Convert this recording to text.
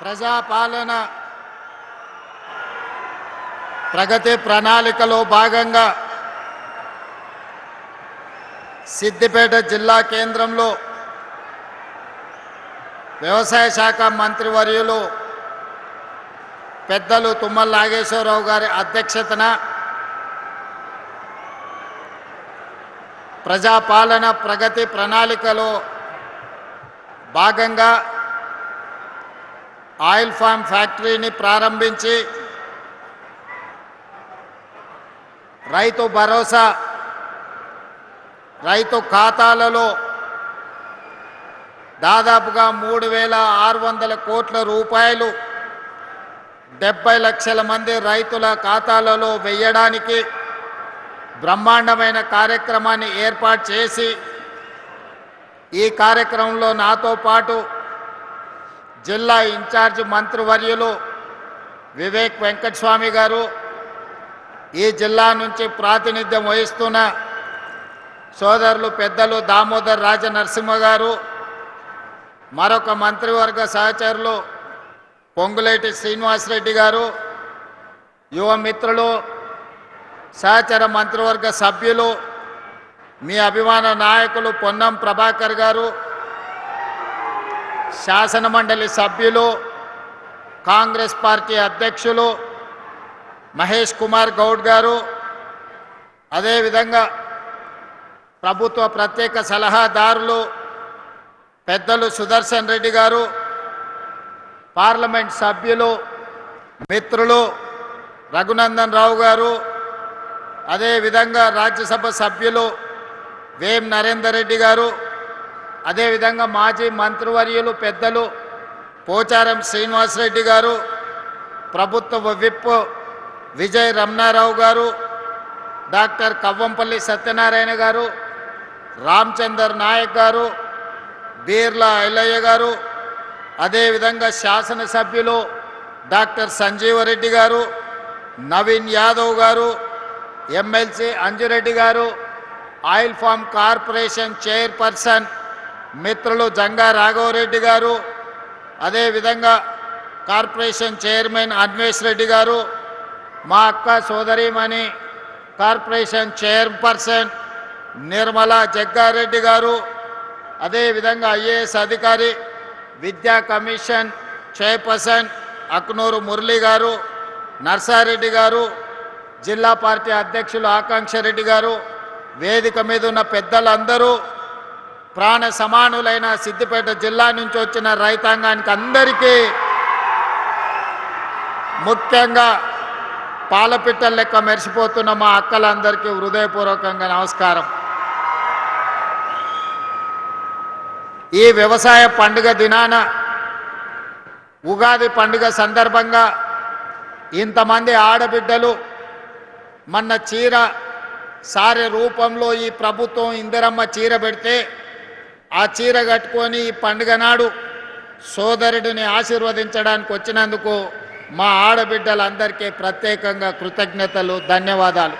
ప్రజాపాలన ప్రగతి ప్రణాళికలో భాగంగా సిద్దిపేట జిల్లా కేంద్రంలో వ్యవసాయ శాఖ మంత్రివర్యులు పెద్దలు తుమ్మల నాగేశ్వరరావు గారి అధ్యక్షతన ప్రజాపాలన ప్రగతి ప్రణాళికలో భాగంగా ఆయిల్ ఫామ్ ఫ్యాక్టరీని ప్రారంభించి రైతు భరోసా రైతు ఖాతాలలో దాదాపుగా 3,600 కోట్ల రూపాయలు 70 లక్షల మంది రైతుల ఖాతాలలో వేయడానికి బ్రహ్మాండమైన కార్యక్రమాన్ని ఏర్పాటు చేసి ఈ కార్యక్రమంలో నాతో పాటు జిల్లా ఇన్ఛార్జ్ మంత్రివర్యులు వివేక్ వెంకటస్వామి గారు, ఈ జిల్లా నుంచి ప్రాతినిధ్యం వహిస్తున్న సోదరులు పెద్దలు దామోదర్ రాజనరసింహ గారు, మరొక మంత్రివర్గ సహచరులు పొంగులేటి శ్రీనివాసరెడ్డి గారు, యువ మిత్రులు, సహచర మంత్రివర్గ సభ్యులు, మీ అభిమాన నాయకులు పొన్నం ప్రభాకర్ గారు, శాసనమండలి సభ్యులు, కాంగ్రెస్ పార్టీ అధ్యక్షులు మహేష్ కుమార్ గౌడ్ గారు, అదేవిధంగా ప్రభుత్వ ప్రత్యేక సలహాదారులు పెద్దలు సుదర్శన్ రెడ్డి గారు, పార్లమెంట్ సభ్యులు మిత్రులు రఘునందన్ రావు గారు, అదేవిధంగా రాజ్యసభ సభ్యులు వేం నరేందర్ రెడ్డి గారు, అదేవిధంగా మాజీ మంత్రివర్యులు పెద్దలు పోచారం శ్రీనివాసరెడ్డి గారు, ప్రభుత్వ విప్ విజయ్ రమణారావు గారు, డాక్టర్ కవ్వంపల్లి సత్యనారాయణ గారు, రామచందర్ నాయక్ గారు, బీర్లా ఐలయ్య గారు, అదేవిధంగా శాసనసభ్యులు డాక్టర్ సంజీవరెడ్డి గారు, నవీన్ యాదవ్ గారు, ఎమ్మెల్సీ అంజురెడ్డి గారు, ఆయిల్ ఫామ్ కార్పొరేషన్ చైర్పర్సన్ మిత్రులు జంగా రాఘవరెడ్డి గారు, అదేవిధంగా కార్పొరేషన్ చైర్మన్ అన్వేష్ రెడ్డి గారు, మా అక్క సోదరిమణి కార్పొరేషన్ చైర్పర్సన్ నిర్మలా జగ్గారెడ్డి గారు, అదేవిధంగా ఐఏఎస్ అధికారి విద్యా కమిషన్ చైర్పర్సన్ అక్నూరు మురళి గారు, నర్సారెడ్డి గారు, జిల్లా పార్టీ అధ్యక్షులు ఆకాంక్ష రెడ్డి గారు, వేదిక మీద ఉన్న పెద్దలందరూ, ప్రాణ సమానులైన సిద్దిపేట జిల్లా నుంచి వచ్చిన రైతాంగానికి అందరికీ, ముఖ్యంగా పాలపిట్టల లెక్క మెరిసిపోతున్న మా అక్కలందరికీ హృదయపూర్వకంగా నమస్కారం. ఈ వ్యవసాయ పండుగ దినాన ఉగాది పండుగ సందర్భంగా ఇంతమంది ఆడబిడ్డలు మొన్న చీర సారె రూపంలో ఈ ప్రభుత్వం ఇందిరమ్మ చీర పెడితే ఆ చీర కట్టుకొని ఈ పండుగ నాడు సోదరుడిని ఆశీర్వదించడానికి వచ్చినందుకు మా ఆడబిడ్డలందరికీ ప్రత్యేకంగా కృతజ్ఞతలు, ధన్యవాదాలు.